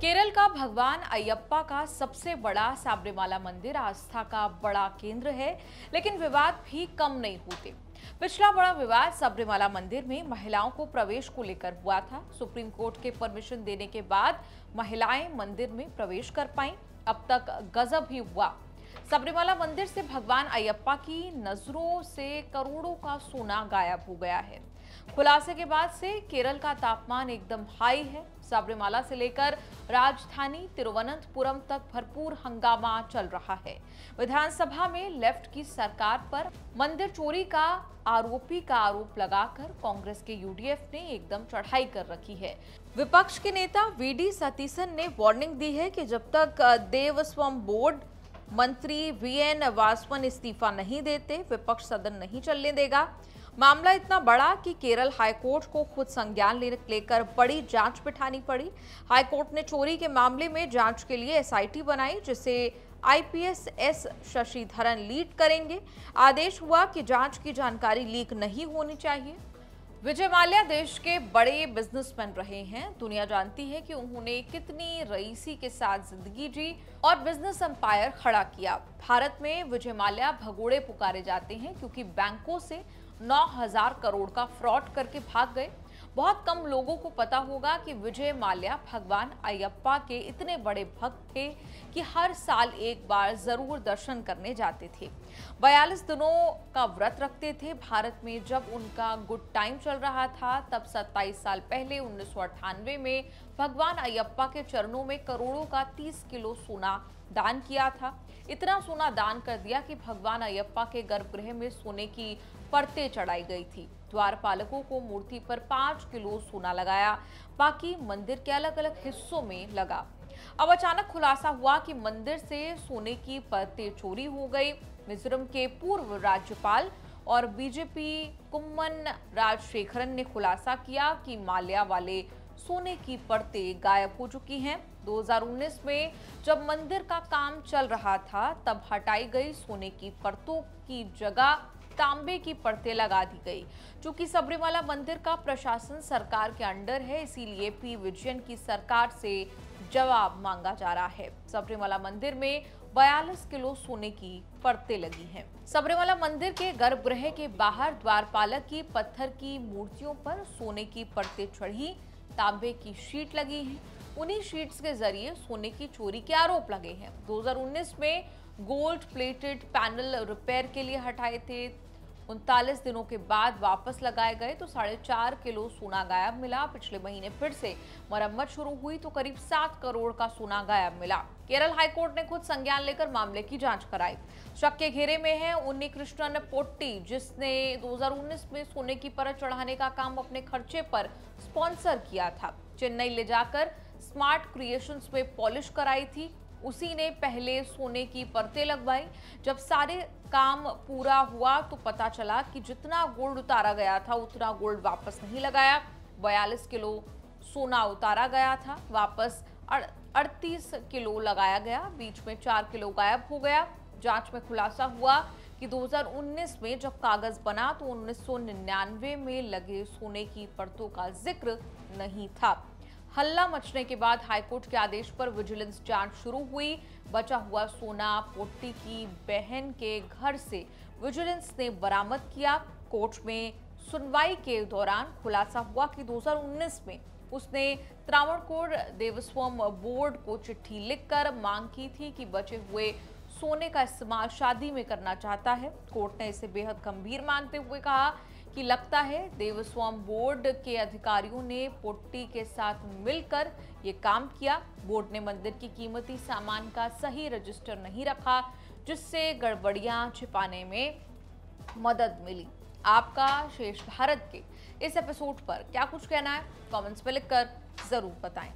केरल का भगवान अयप्पा का सबसे बड़ा सबरीमाला मंदिर आस्था का बड़ा केंद्र है, लेकिन विवाद भी कम नहीं होते। पिछला बड़ा विवाद सबरीमाला मंदिर में महिलाओं को प्रवेश को लेकर हुआ था। सुप्रीम कोर्ट के परमिशन देने के बाद महिलाएं मंदिर में प्रवेश कर पाईं। अब तक गजब ही हुआ। सबरीमाला मंदिर से भगवान अयप्पा की नजरों से करोड़ों का सोना गायब हो गया है। खुलासे के बाद से केरल का तापमान एकदम हाई है। सबरीमाला से लेकर राजधानी तिरुवनंतपुरम तक भरपूर हंगामा चल रहा है। विधानसभा में लेफ्ट की सरकार पर मंदिर चोरी का आरोप लगाकर कांग्रेस के यूडीएफ ने एकदम चढ़ाई कर रखी है। विपक्ष के नेता वीडी सतीसन ने वार्निंग दी है कि जब तक देवस्थानम बोर्ड मंत्री वीएन वासवन इस्तीफा नहीं देते, विपक्ष सदन नहीं चलने देगा। मामला इतना बड़ा कि केरल हाईकोर्ट को खुद संज्ञान लेकर बड़ी जांच बिठानी पड़ी। हाईकोर्ट ने चोरी के मामले में जांच के लिए एसआईटी बनाई, जिसे आईपीएस एस शशिधरन लीड करेंगे। आदेश हुआ कि जांच की जानकारी लीक नहीं होनी चाहिए। विजय माल्या देश के बड़े बिजनेसमैन रहे हैं। दुनिया जानती है कि उन्होंने कितनी रईसी के साथ जिंदगी जी और बिजनेस एम्पायर खड़ा किया। भारत में विजय माल्या भगोड़े पुकारे जाते हैं क्योंकि बैंकों से 9,000 करोड़ का फ्रॉड करके भाग गए। बहुत कम लोगों को पता होगा कि विजय माल्या भगवान अयप्पा के इतने बड़े भक्त थे कि हर साल एक बार जरूर दर्शन करने जाते थे। 42 दिनों का व्रत रखते थे। भारत में जब उनका गुड टाइम चल रहा था, तब 27 साल पहले 1998 में भगवान अयप्पा के चरणों में करोड़ों का 30 किलो सोना दान किया था। इतना सोना दान कर दिया कि भगवान अयप्पा के गर्भगृह में सोने की परतें चढ़ाई गई थी। द्वारपालकों को मूर्ति पर 5 किलो सोना लगाया, बाकी मंदिर के अलग अलग हिस्सों में लगा। अब अचानक खुलासा हुआ कि मंदिर से सोने की परतें चोरी हो गई। मिजोरम के पूर्व राज्यपाल और बीजेपी कुम्मन राजशेखरन ने खुलासा किया कि माल्या वाले सोने की परतें गायब हो चुकी हैं। 2019 में जब मंदिर का काम चल रहा था, तब हटाई गई सोने की परतों की जगह तांबे की परतें लगा दी गई। चूंकि सबरीमाला मंदिर का प्रशासन सरकार के अंडर है, इसीलिए पी विजयन की सरकार से जवाब मांगा जा रहा है। सबरीमाला मंदिर में 42 किलो सोने की परतें लगी हैं। सबरीमाला मंदिर के गर्भगृह के बाहर द्वारपालक की पत्थर की मूर्तियों पर सोने की परतें चढ़ी, तांबे की शीट लगी है। उन्हीं शीट्स के जरिए सोने की चोरी के आरोप लगे हैं। 2019 में गोल्ड प्लेटेड पैनल रिपेयर के लिए हटाए थे। 39 दिनों के बाद वापस लगाए गए तो 4.5 किलो सोना गायब मिला। पिछले महीने फिर से मरम्मत शुरू हुई तो करीब 7 करोड़ का सोना गायब मिला। केरल हाईकोर्ट ने खुद संज्ञान लेकर मामले की जांच कराई। शक के घेरे में है उन्नीकृष्णन पोट्टी, जिसने 2019 में सोने की परत चढ़ाने का काम अपने खर्चे पर स्पॉन्सर किया था। चेन्नई ले जाकर स्मार्ट क्रिएशंस में पॉलिश कराई थी। उसी ने पहले सोने की परतें लगवाई। जब सारे काम पूरा हुआ तो पता चला कि जितना गोल्ड उतारा गया था उतना गोल्ड वापस नहीं लगाया। 42 किलो सोना उतारा गया था, वापस 38 किलो लगाया गया। बीच में 4 किलो गायब हो गया। जांच में खुलासा हुआ कि 2019 में जब कागज बना तो 1999 में लगे सोने की परतों का जिक्र नहीं था। हल्ला मचने के बाद हाईकोर्ट के आदेश पर विजिलेंस जांच शुरू हुई। बचा हुआ सोना पोट्टी की बहन के घर से विजिलेंस ने बरामद किया। कोर्ट में सुनवाई के दौरान खुलासा हुआ कि 2019 में उसने त्रावणकोर देवस्थानम बोर्ड को चिट्ठी लिखकर मांग की थी कि बचे हुए सोने का इस्तेमाल शादी में करना चाहता है। कोर्ट ने इसे बेहद गंभीर मानते हुए कहा कि लगता है देवस्थानम बोर्ड के अधिकारियों ने पोट्टी के साथ मिलकर ये काम किया। बोर्ड ने मंदिर की कीमती सामान का सही रजिस्टर नहीं रखा, जिससे गड़बड़ियां छिपाने में मदद मिली। आपका शेष भारत के इस एपिसोड पर क्या कुछ कहना है, कमेंट्स में लिखकर जरूर बताएं।